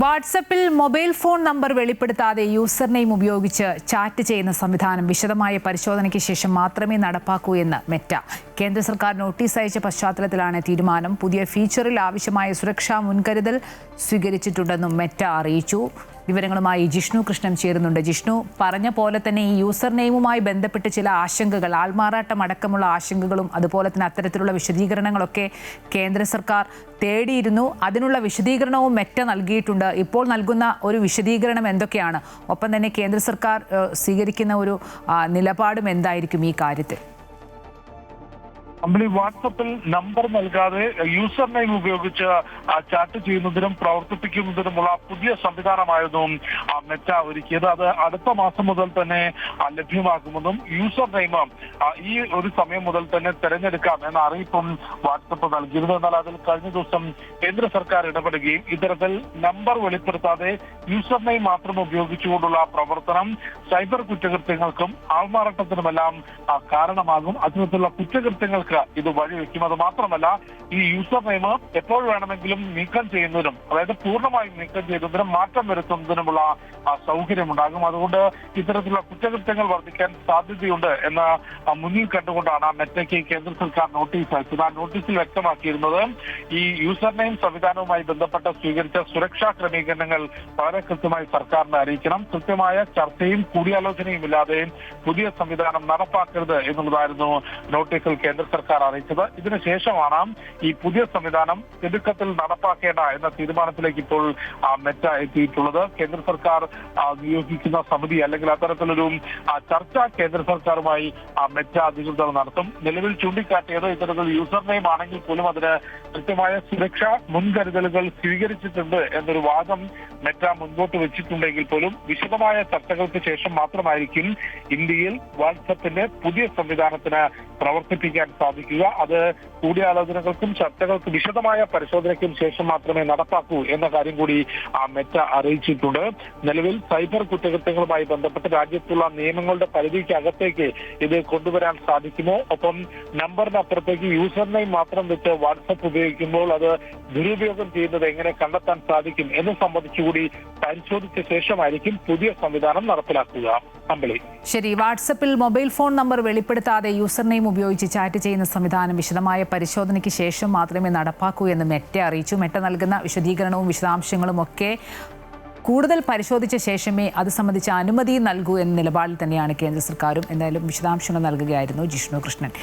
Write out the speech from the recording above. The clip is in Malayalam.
വാട്സപ്പിൽ മൊബൈൽ ഫോൺ നമ്പർ വെളിപ്പെടുത്താതെ യൂസർ നെയിം ഉപയോഗിച്ച് ചാറ്റ് ചെയ്യുന്ന സംവിധാനം വിശദമായ പരിശോധനയ്ക്ക് ശേഷം മാത്രമേ നടപ്പാക്കൂ എന്ന് മെറ്റ. കേന്ദ്ര സർക്കാർ നോട്ടീസ് അയച്ച പശ്ചാത്തലത്തിലാണ് തീരുമാനം. പുതിയ ഫീച്ചറിൽ ആവശ്യമായ സുരക്ഷാ മുൻകരുതൽ സ്വീകരിച്ചിട്ടുണ്ടെന്നും മെറ്റ അറിയിച്ചു. വിവരങ്ങളുമായി ജിഷ്ണു കൃഷ്ണൻ ചേരുന്നുണ്ട്. ജിഷ്ണു, പറഞ്ഞ പോലെ തന്നെ ഈ യൂസർ നെയിമുമായി ബന്ധപ്പെട്ട് ചില ആശങ്കകൾ, ആൾമാറാട്ടം അടക്കമുള്ള ആശങ്കകളും അതുപോലെ തന്നെ അത്തരത്തിലുള്ള വിശദീകരണങ്ങളൊക്കെ കേന്ദ്ര സർക്കാർ തേടിയിരുന്നു. അതിനുള്ള വിശദീകരണവും മെറ്റ നൽകിയിട്ടുണ്ട്. ഇപ്പോൾ നൽകുന്ന ഒരു വിശദീകരണം എന്തൊക്കെയാണ്? ഒപ്പം തന്നെ കേന്ദ്ര സർക്കാർ സ്വീകരിക്കുന്ന ഒരു നിലപാടും എന്തായിരിക്കും ഈ കാര്യത്തിൽ? വാട്സപ്പിൽ നമ്പർ നൽകാതെ യൂസർ നെയിം ഉപയോഗിച്ച് ചാറ്റ് ചെയ്യുന്നതിനും പ്രവർത്തിപ്പിക്കുന്നതിനുമുള്ള പുതിയ സംവിധാനമായിരുന്നു മെറ്റ ഒരുക്കിയത്. അത് അടുത്ത മാസം മുതൽ തന്നെ ലഭ്യമാക്കുമെന്നും യൂസർ നെയിം ഈ ഒരു സമയം മുതൽ തന്നെ തിരഞ്ഞെടുക്കാം എന്ന അറിയിപ്പും വാട്സപ്പ് നൽകിയിരുന്നു. എന്നാൽ അതിൽ കഴിഞ്ഞ ദിവസം കേന്ദ്ര സർക്കാർ ഇടപെടുകയും ഇത്തരത്തിൽ നമ്പർ വെളിപ്പെടുത്താതെ യൂസർ നെയിം മാത്രം ഉപയോഗിച്ചുകൊണ്ടുള്ള പ്രവർത്തനം സൈബർ കുറ്റകൃത്യങ്ങൾക്കും ആൾമാറാട്ടത്തിനുമെല്ലാം കാരണമാകും. അത്തരത്തിലുള്ള കുറ്റകൃത്യങ്ങൾക്ക് ഇത് വഴിവെക്കും. അത് മാത്രമല്ല, ഈ യൂസർ നെയിം എപ്പോൾ വേണമെങ്കിലും നീക്കം ചെയ്യുന്നതിനും, അതായത് പൂർണ്ണമായും നീക്കം ചെയ്യുന്നതിനും മാറ്റം വരുത്തുന്നതിനുമുള്ള സൗകര്യമുണ്ടാകും. അതുകൊണ്ട് ഇത്തരത്തിലുള്ള കുറ്റകൃത്യങ്ങൾ വർദ്ധിക്കാൻ സാധ്യതയുണ്ട് എന്ന് മുന്നിൽ കണ്ടുകൊണ്ടാണ് മെറ്റയ്ക്ക് കേന്ദ്ര സർക്കാർ നോട്ടീസ് അയച്ചത്. ആ നോട്ടീസിൽ വ്യക്തമാക്കിയിരുന്നത് ഈ യൂസർ നെയിം സംവിധാനവുമായി ബന്ധപ്പെട്ട സ്വീകരിച്ച സുരക്ഷാ ക്രമീകരണങ്ങൾ വളരെ കൃത്യമായി സർക്കാരിനെ അറിയിക്കണം. കൃത്യമായ ചർച്ചയും കൂടിയാലോചനയും ഇല്ലാതെ പുതിയ സംവിധാനം നടപ്പാക്കരുത് എന്നുള്ളതായിരുന്നു നോട്ടീസിൽ കേന്ദ്ര സർക്കാർ അറിയിച്ചത്. ഇതിനുശേഷമാണ് ഈ പുതിയ സംവിധാനം തിടുക്കത്തിൽ നടപ്പാക്കേണ്ട എന്ന തീരുമാനത്തിലേക്ക് ഇപ്പോൾ മെറ്റ എത്തിയിട്ടുള്ളത്. കേന്ദ്ര സർക്കാർ നിയോഗിക്കുന്ന സമിതി അല്ലെങ്കിൽ അത്തരത്തിലൊരു ചർച്ച കേന്ദ്ര സർക്കാരുമായി മെറ്റ അധികൃതർ നടത്തും. നിലവിൽ ചൂണ്ടിക്കാട്ടിയത് ഇത്തരത്തിൽ യൂസർ നെയിം ആണെങ്കിൽ പോലും അതിന് കൃത്യമായ സുരക്ഷാ മുൻകരുതലുകൾ സ്വീകരിച്ചിട്ടുണ്ട് എന്നൊരു വാദം മെറ്റ മുൻപോട്ട് വെച്ചിട്ടുണ്ടെങ്കിൽ പോലും വിശദമായ ചർച്ചകൾക്ക് ശേഷം മാത്രമായിരിക്കും ഇന്ത്യയിൽ വാട്സപ്പിന്റെ പുതിയ സംവിധാനത്തിന് പ്രവർത്തിപ്പിക്കാൻ സാധിക്കുക. അത് കൂടിയാലോചനകൾക്കും ചർച്ചകൾക്കും വിശദമായ പരിശോധനയ്ക്കും ശേഷം മാത്രമേ നടപ്പാക്കൂ എന്ന കാര്യം കൂടി മെറ്റ അറിയിച്ചിട്ടുണ്ട്. നിലവിൽ സൈബർ കുറ്റകൃത്യങ്ങളുമായി ബന്ധപ്പെട്ട് രാജ്യത്തുള്ള നിയമങ്ങളുടെ പരിധിക്കകത്തേക്ക് ഇത് കൊണ്ടുവരാൻ സാധിക്കുമോ? ഒപ്പം നമ്പറിനപ്പുറത്തേക്ക് യൂസർ നെയിം മാത്രം വെച്ച് വാട്സപ്പ് ഉപയോഗിക്കുമ്പോൾ അത് ദുരുപയോഗം ചെയ്യുന്നത് എങ്ങനെ കണ്ടെത്താൻ സാധിക്കും എന്ന് സംബന്ധിച്ചുകൂടി പരിശോധിച്ച ശേഷമായിരിക്കും പുതിയ സംവിധാനം നടപ്പിലാക്കുക. ശരി, വാട്സപ്പിൽ മൊബൈൽ ഫോൺ നമ്പർ വെളിപ്പെടുത്താതെ യൂസർ നെയിം ഉപയോഗിച്ച് ചാറ്റ് ചെയ്യുന്ന സംവിധാനം വിശദമായ പരിശോധനയ്ക്ക് ശേഷം മാത്രമേ നടപ്പാക്കൂ എന്ന് മെറ്റ അറിയിച്ചു. മെറ്റ നൽകുന്ന വിശദീകരണവും വിശദാംശങ്ങളും ഒക്കെ കൂടുതൽ പരിശോധിച്ച ശേഷമേ അത് സംബന്ധിച്ച അനുമതി നൽകൂ എന്ന നിലപാടിൽ തന്നെയാണ് കേന്ദ്ര സർക്കാരും. എന്തായാലും വിശദാംശങ്ങൾ നൽകുകയായിരുന്നു ജിഷ്ണു കൃഷ്ണൻ.